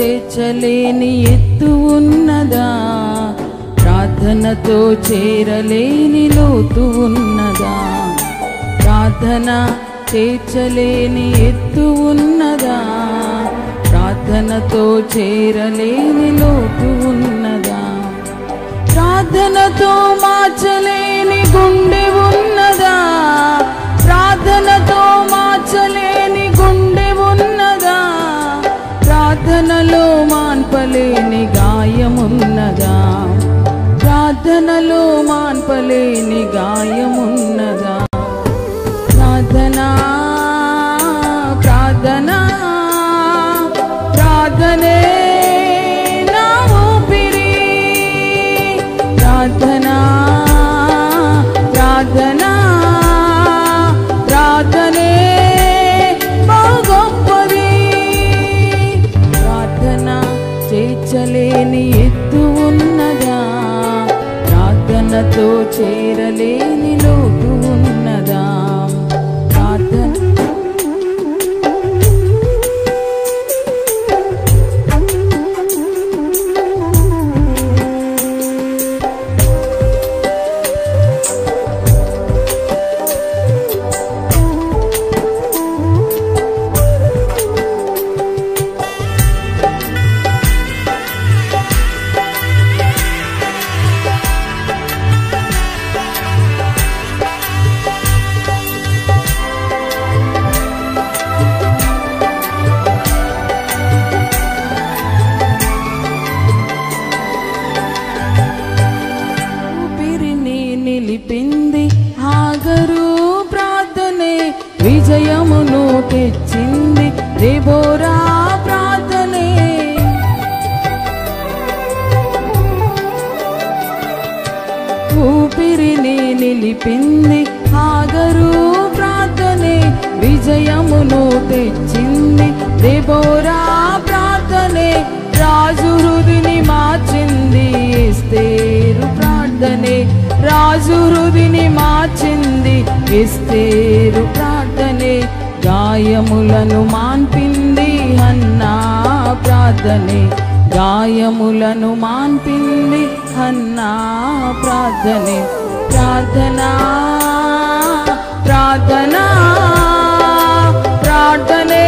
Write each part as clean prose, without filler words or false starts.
చేర్చలేని ఎత్తు ఉన్నదా, ప్రార్థనతో చేరలేని లోతు ఉన్నదా, ప్రార్థన చేర్చలేని ఎత్తు ఉన్నదా, ప్రార్థనతో చేరలేని లోతు ఉన్నదా, ప్రార్థనతో మార్చలేని గుండె ఉన్నదా, ప్రార్థనతో మార్చలేని గుండె ఉన్నదా, ప్రార్థనలో మాన్పలేని గాయమున్నదా, ప్రార్థనలో మాన్పలేని గాయమున్నదా, ప్రార్థనా ప్రార్థనా ప్రార్థనే నా ఊపిరి, ప్రార్థనా ప్రార్థనా ప్రార్థనే బహు గొప్పది, ప్రార్థన చేర్చలేని ఎత్తు ఉన్నదా, ప్రార్థనతో చేరలేని లోతు ఉన్నదా, ప్రార్థన నిలిపింది హాగరు ప్రార్థనే, విజయమును తెచ్చింది దెబోరా ప్రార్థనే, ఊపిరిని నిలిపింది హాగరు ప్రార్థనే, విజయమును తెచ్చింది దెబోరా ప్రార్థనే, రాజు హృదిని మార్చింది ఎస్తేరు ప్రార్థనే, రాజు హృదిని మార్చింది ఎస్తేరు ప్రార్థనే, గాయములను మాన్పింది హన్నా ప్రార్థనే, గాయములను మాన్పింది హన్నా ప్రార్థనే, ప్రార్థనా ప్రార్థనా ప్రార్థనే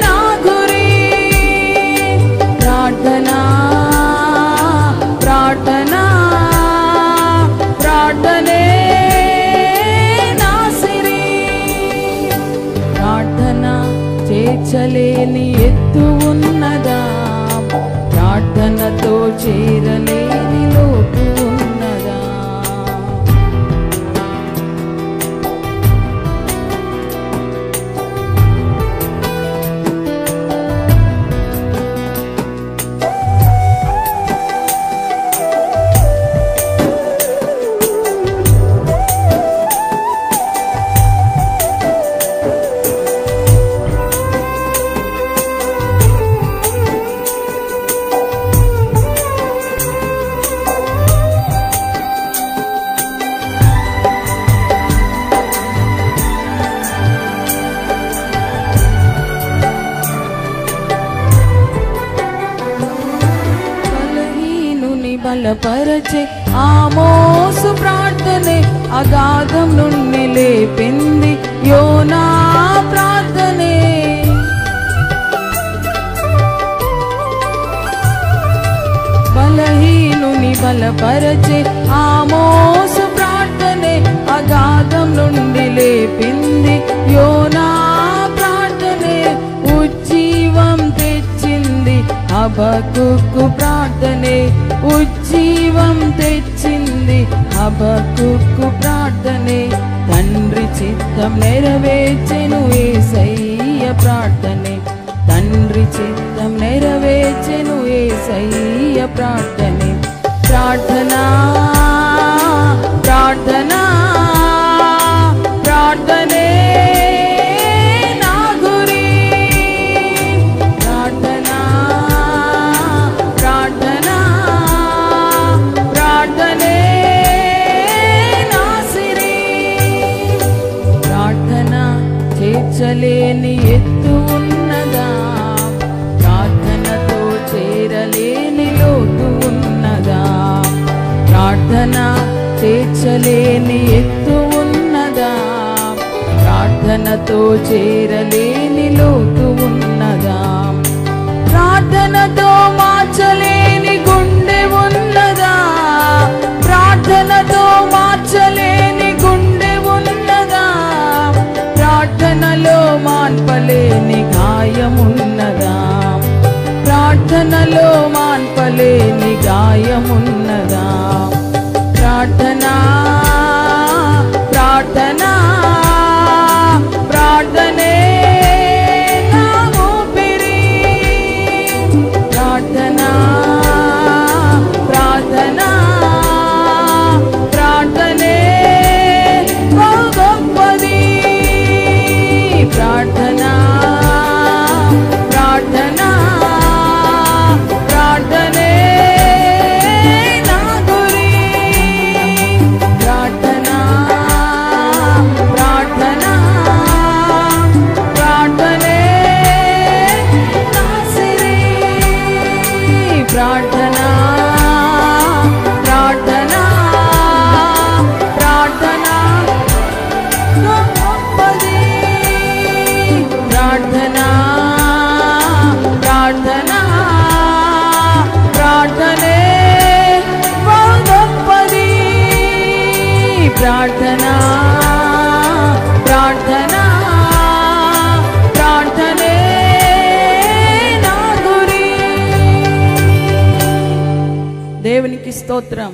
నా గురి, ప్రార్థనా ప్రార్థనా ప్రార్థనే నా సిరి, ప్రార్థన చేర్చలేని ఎత్తు ఉన్నదా, ప్రార్థనతో చేరలేని లోతు ఉన్నదా, బలపరచే ఆమోసు ప్రార్థనే, అగాధం నుండి లేపింది యోనా ప్రార్థనే, బలహీనుని బలపరచే ఆమోసు ప్రార్థనే, అగాధం నుండి లేపింది యోనా ప్రార్థనే, ఉజ్జీవం తెచ్చింది హబక్కుకు ప్రార్థనే, ఉజ్జీవం తెచ్చింది హబక్కుకు ప్రార్థనే, తండ్రి చిత్తం నెరవేర్చెను యేసయ్య ప్రార్థనే, తండ్రి చిత్తం నెరవేర్చెను యేసయ్య ప్రార్థనే, ప్రార్థనా ప్రార్థనా ప్రార్థనే నా గురి, ప్రార్థనా ప్రార్థనా ప్రార్థనే నా సిరి, ప్రార్థన చేర్చలేని ఎత్తు ఉన్నదా, ప్రార్థన తీర్చలేని ఎత్తు ఉన్నదా, ప్రార్థనతో చేరలేని లోతు ఉన్నదా, ప్రార్థనతో మార్చలేని గుండె ఉన్నదా, ప్రార్థనతో మార్చలేని గుండె ఉన్నదా, ప్రార్థనలో మాన్పలేని గాయమున్నదా, ప్రార్థనలో మాన్పలేని గాయమున్నదా. ప్రార్థనా ప్రార్థనా ప్రార్థనే నా ఊపిరి, ప్రార్థనా ప్రార్థనా ప్రార్థనే గొప్పది, ప్రార్థనా ప్రార్థనా ప్రార్థనే నా గురి, ప్రార్థనా ప్రార్థనా ప్రార్థనే నా సిరి, ప్రార్థనా ప్రార్థనా ప్రార్థనా గొప్పది, ప్రార్థనా ప్రార్థనా ప్రార్థనే గొప్పది, ప్రార్థనా ప్రార్థనా ప్రార్థనే నా గురి. దేవునికి స్తోత్రం.